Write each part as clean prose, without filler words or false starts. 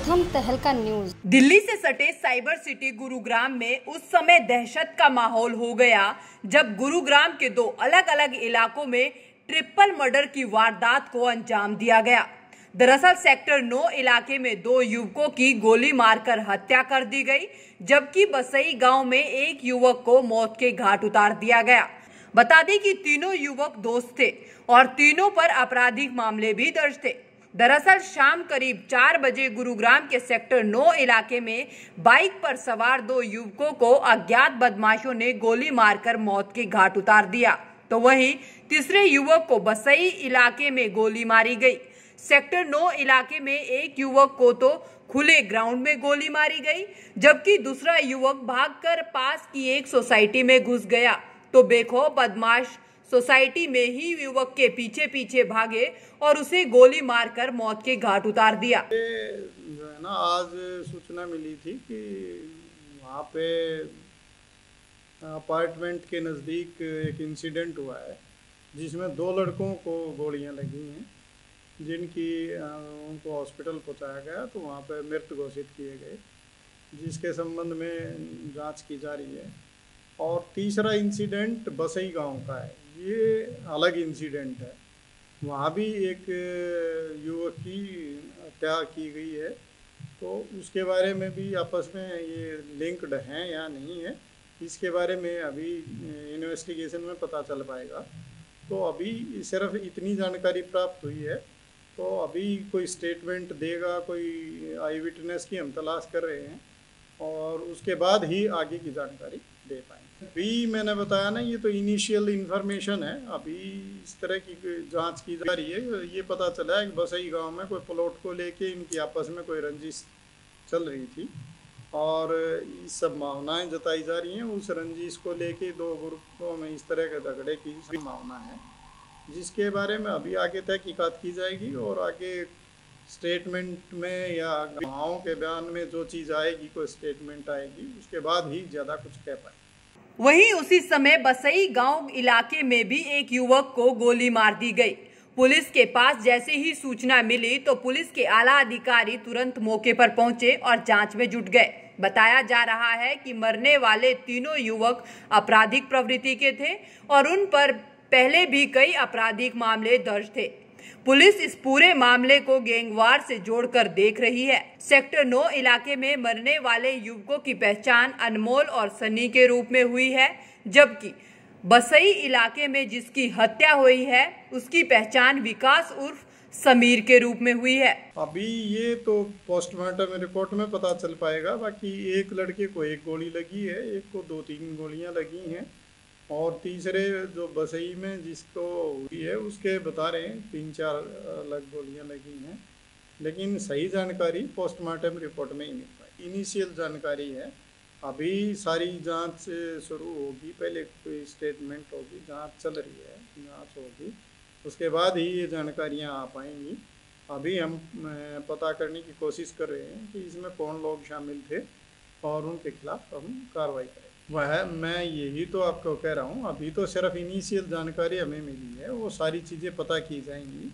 प्रथम तहलका न्यूज। दिल्ली से सटे साइबर सिटी गुरुग्राम में उस समय दहशत का माहौल हो गया जब गुरुग्राम के दो अलग अलग इलाकों में ट्रिपल मर्डर की वारदात को अंजाम दिया गया। दरअसल सेक्टर 9 इलाके में दो युवकों की गोली मारकर हत्या कर दी गई, जबकि बसई गांव में एक युवक को मौत के घाट उतार दिया गया। बता दें कि तीनों युवक दोस्त थे और तीनों पर आपराधिक मामले भी दर्ज थे। दरअसल शाम करीब 4 बजे गुरुग्राम के सेक्टर 9 इलाके में बाइक पर सवार दो युवकों को अज्ञात बदमाशों ने गोली मारकर मौत के घाट उतार दिया, तो वहीं तीसरे युवक को बसई इलाके में गोली मारी गई। सेक्टर 9 इलाके में एक युवक को तो खुले ग्राउंड में गोली मारी गई, जबकि दूसरा युवक भागकर पास की एक सोसाइटी में घुस गया, तो बेखौफ बदमाश सोसाइटी में ही युवक के पीछे पीछे भागे और उसे गोली मारकर मौत के घाट उतार दिया। जो है ना, आज सूचना मिली थी कि वहाँ पे अपार्टमेंट के नज़दीक एक इंसिडेंट हुआ है जिसमें दो लड़कों को गोलियां लगी हैं, जिनकी उनको हॉस्पिटल पहुँचाया गया तो वहाँ पे मृत घोषित किए गए, जिसके संबंध में जांच की जा रही है। और तीसरा इंसिडेंट बसई गांव का है, ये अलग इंसिडेंट है। वहाँ भी एक युवक की हत्या की गई है, तो उसके बारे में भी आपस में ये लिंक्ड हैं या नहीं है, इसके बारे में अभी इन्वेस्टिगेशन में पता चल पाएगा। तो अभी सिर्फ इतनी जानकारी प्राप्त हुई है, तो अभी कोई स्टेटमेंट देगा, कोई आई विटनेस की हम तलाश कर रहे हैं और उसके बाद ही आगे की जानकारी दे पाएंगे। अभी मैंने बताया ना, ये तो इनिशियल इन्फॉर्मेशन है, अभी इस तरह की जांच की जा रही है। ये पता चला है कि बसई गांव में कोई प्लॉट को लेके इनकी आपस में कोई रंजिश चल रही थी और ये सब भावनाएं जताई जा रही हैं। उस रंजिश को लेके दो ग्रुपों में इस तरह के झगड़े की भावना है, जिसके बारे में अभी आगे तहकीकात की जाएगी और आगे स्टेटमेंट में या गवाहों के बयान में जो चीज़ आएगी, कोई स्टेटमेंट आएगी, उसके बाद ही ज़्यादा कुछ कह पाएंगे। वहीं उसी समय बसई गांव इलाके में भी एक युवक को गोली मार दी गई। पुलिस के पास जैसे ही सूचना मिली तो पुलिस के आला अधिकारी तुरंत मौके पर पहुंचे और जांच में जुट गए। बताया जा रहा है कि मरने वाले तीनों युवक आपराधिक प्रवृत्ति के थे और उन पर पहले भी कई आपराधिक मामले दर्ज थे। पुलिस इस पूरे मामले को गैंगवार से जोड़कर देख रही है। सेक्टर 9 इलाके में मरने वाले युवकों की पहचान अनमोल और सनी के रूप में हुई है, जबकि बसई इलाके में जिसकी हत्या हुई है उसकी पहचान विकास उर्फ समीर के रूप में हुई है। अभी ये तो पोस्टमार्टम रिपोर्ट में पता चल पाएगा। बाकी एक लड़के को एक गोली लगी है, एक को 2-3 गोलियां लगी हैं और तीसरे जो बसई में जिसको हुई है उसके बता रहे हैं 3-4 अलग गोलियां लगी हैं, लेकिन सही जानकारी पोस्टमार्टम रिपोर्ट में ही मिल पाई। इनिशियल जानकारी है, अभी सारी जांच शुरू होगी, पहले कोई स्टेटमेंट होगी, जांच चल रही है, जांच होगी, उसके बाद ही ये जानकारियां आ पाएंगी। अभी हम पता करने की कोशिश कर रहे हैं कि इसमें कौन लोग शामिल थे और उनके खिलाफ हम कार्रवाई करें। वह मैं यही तो आपको कह रहा हूँ, अभी तो सिर्फ इनिशियल जानकारी हमें मिली है, वो सारी चीज़ें पता की जाएंगी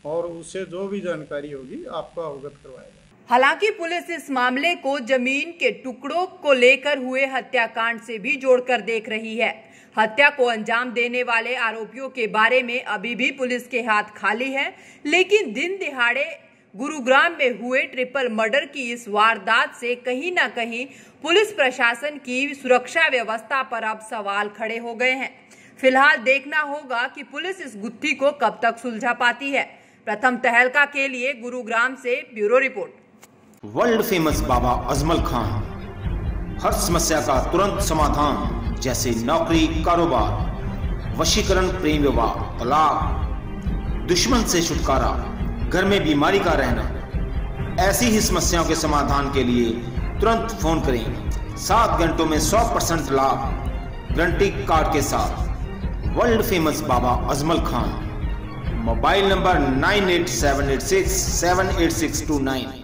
और उससे जो भी जानकारी होगी आपको अवगत करवाएगा। हालांकि पुलिस इस मामले को जमीन के टुकड़ों को लेकर हुए हत्याकांड से भी जोड़कर देख रही है। हत्या को अंजाम देने वाले आरोपियों के बारे में अभी भी पुलिस के हाथ खाली है, लेकिन दिन दिहाड़े गुरुग्राम में हुए ट्रिपल मर्डर की इस वारदात से कहीं न कहीं पुलिस प्रशासन की सुरक्षा व्यवस्था पर अब सवाल खड़े हो गए हैं। फिलहाल देखना होगा कि पुलिस इस गुत्थी को कब तक सुलझा पाती है। प्रथम तहलका के लिए गुरुग्राम से ब्यूरो रिपोर्ट। वर्ल्ड फेमस बाबा अजमल खान हर समस्या का तुरंत समाधान, जैसे नौकरी, कारोबार, वशीकरण, प्रेम विवाह, तलाक, दुश्मन से छुटकारा, घर में बीमारी का रहना, ऐसी ही समस्याओं के समाधान के लिए तुरंत फोन करें। 7 घंटों में 100% लाभ गारंटी कार्ड के साथ। वर्ल्ड फेमस बाबा अजमल खान। Mobile number 9878678629।